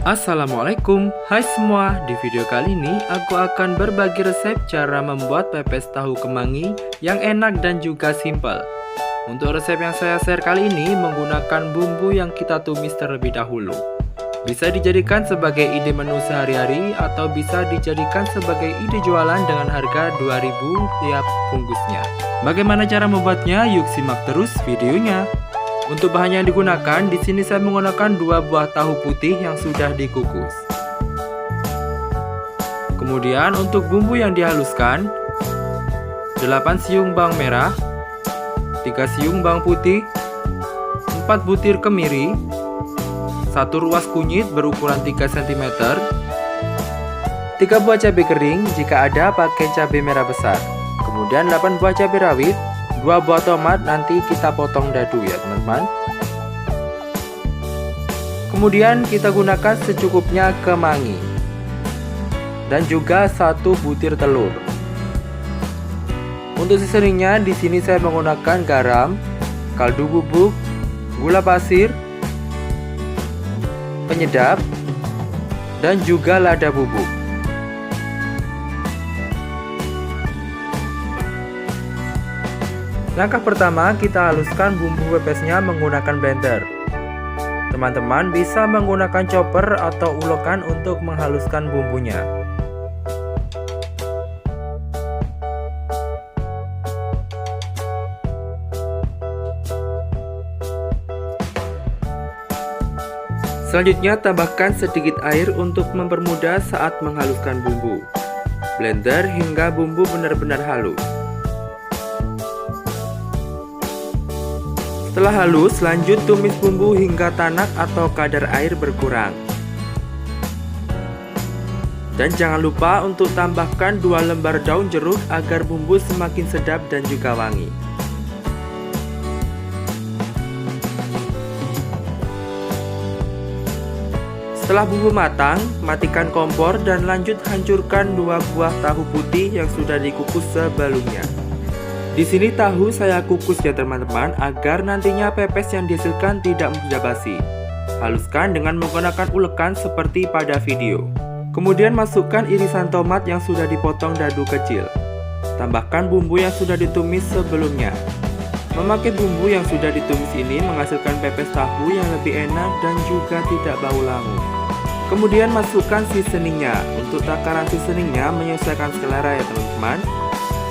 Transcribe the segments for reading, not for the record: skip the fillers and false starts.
Assalamualaikum, hai semua. Di video kali ini aku akan berbagi resep cara membuat pepes tahu kemangi yang enak dan juga simpel. Untuk resep yang saya share kali ini menggunakan bumbu yang kita tumis terlebih dahulu. Bisa dijadikan sebagai ide menu sehari-hari atau bisa dijadikan sebagai ide jualan dengan harga 2.000 tiap bungkusnya. Bagaimana cara membuatnya? Yuk simak terus videonya. Untuk bahan yang digunakan, di sini saya menggunakan 2 buah tahu putih yang sudah dikukus. Kemudian untuk bumbu yang dihaluskan, 8 siung bawang merah, 3 siung bawang putih, 4 butir kemiri, 1 ruas kunyit berukuran 3 cm, 3 buah cabai kering, jika ada pakai cabai merah besar, kemudian 8 buah cabai rawit, 2 buah tomat nanti kita potong dadu ya teman-teman. Kemudian kita gunakan secukupnya kemangi dan juga 1 butir telur. Untuk seasoningnya di sini saya menggunakan garam, kaldu bubuk, gula pasir, penyedap, dan juga lada bubuk. Langkah pertama, kita haluskan bumbu pepesnya menggunakan blender. Teman-teman bisa menggunakan chopper atau ulekan untuk menghaluskan bumbunya. Selanjutnya tambahkan sedikit air untuk mempermudah saat menghaluskan bumbu. Blender hingga bumbu benar-benar halus. Setelah halus, lanjut tumis bumbu hingga tanak atau kadar air berkurang. Dan jangan lupa untuk tambahkan 2 lembar daun jeruk agar bumbu semakin sedap dan juga wangi. Setelah bumbu matang, matikan kompor dan lanjut hancurkan 2 buah tahu putih yang sudah dikukus sebelumnya. Di sini tahu saya kukus ya teman-teman, agar nantinya pepes yang dihasilkan tidak mudah basi. Haluskan dengan menggunakan ulekan seperti pada video. Kemudian masukkan irisan tomat yang sudah dipotong dadu kecil. Tambahkan bumbu yang sudah ditumis sebelumnya. Memakai bumbu yang sudah ditumis ini menghasilkan pepes tahu yang lebih enak dan juga tidak bau langu. Kemudian masukkan seasoningnya. Untuk takaran seasoningnya menyesuaikan selera ya teman-teman.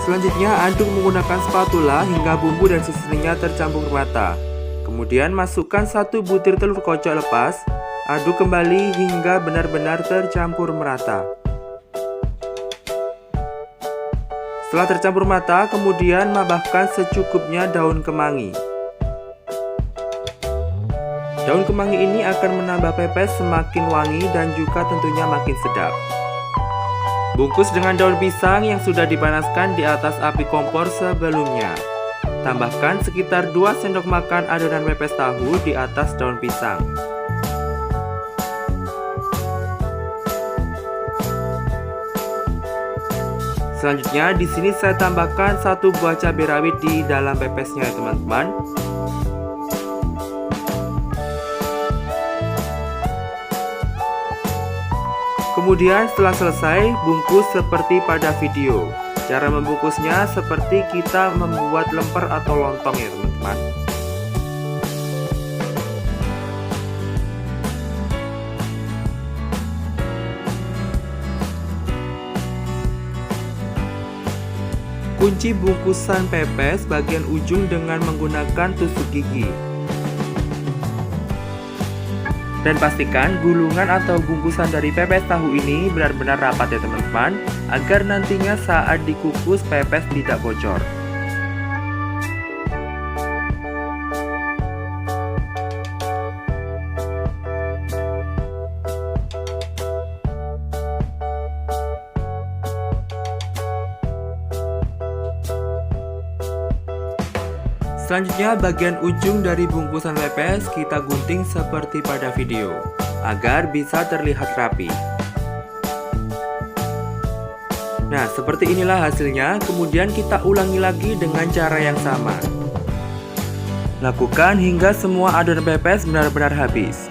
Selanjutnya aduk menggunakan spatula hingga bumbu dan seasoningnya tercampur rata. Kemudian masukkan 1 butir telur kocok lepas. Aduk kembali hingga benar-benar tercampur merata. Setelah tercampur merata, kemudian mabahkan secukupnya daun kemangi. Daun kemangi ini akan menambah pepes semakin wangi dan juga tentunya makin sedap. Bungkus dengan daun pisang yang sudah dipanaskan di atas api kompor sebelumnya. Tambahkan sekitar 2 sendok makan adonan pepes tahu di atas daun pisang. Selanjutnya di sini saya tambahkan 1 buah cabai rawit di dalam pepesnya ya teman-teman. Kemudian setelah selesai, bungkus seperti pada video. Cara membungkusnya seperti kita membuat lemper atau lontong ya teman-teman. Kunci bungkusan pepes bagian ujung dengan menggunakan tusuk gigi. Dan pastikan gulungan atau bungkusan dari pepes tahu ini benar-benar rapat ya teman-teman, agar nantinya saat dikukus pepes tidak bocor. Selanjutnya bagian ujung dari bungkusan pepes kita gunting seperti pada video, agar bisa terlihat rapi. Nah, seperti inilah hasilnya, kemudian kita ulangi lagi dengan cara yang sama. Lakukan hingga semua adonan pepes benar-benar habis.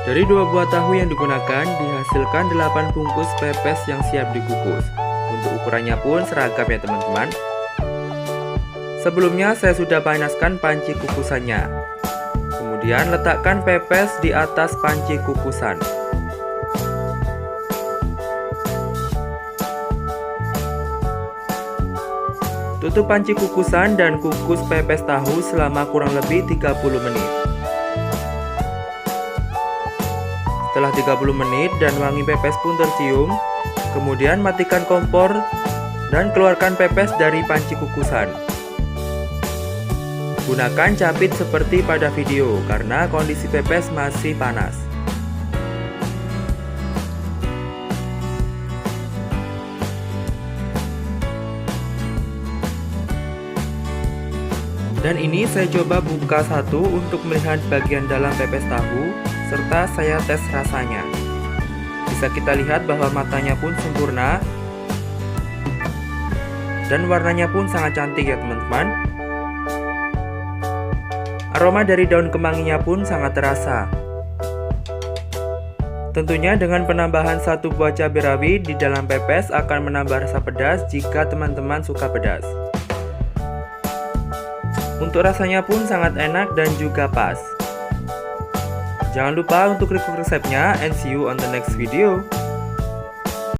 Dari 2 buah tahu yang digunakan, dihasilkan 8 bungkus pepes yang siap dikukus. Untuk ukurannya pun seragam ya teman-teman. Sebelumnya saya sudah panaskan panci kukusannya. Kemudian letakkan pepes di atas panci kukusan. Tutup panci kukusan dan kukus pepes tahu selama kurang lebih 30 menit. Setelah 30 menit dan wangi pepes pun tercium, kemudian matikan kompor dan keluarkan pepes dari panci kukusan. Gunakan capit seperti pada video karena kondisi pepes masih panas. Dan ini saya coba buka satu untuk melihat bagian dalam pepes tahu, serta saya tes rasanya. Bisa kita lihat bahwa matanya pun sempurna, dan warnanya pun sangat cantik ya teman-teman. Aroma dari daun kemanginya pun sangat terasa. Tentunya dengan penambahan 1 buah cabai rawit di dalam pepes akan menambah rasa pedas jika teman-teman suka pedas. Untuk rasanya pun sangat enak dan juga pas. Jangan lupa untuk review resepnya and see you on the next video.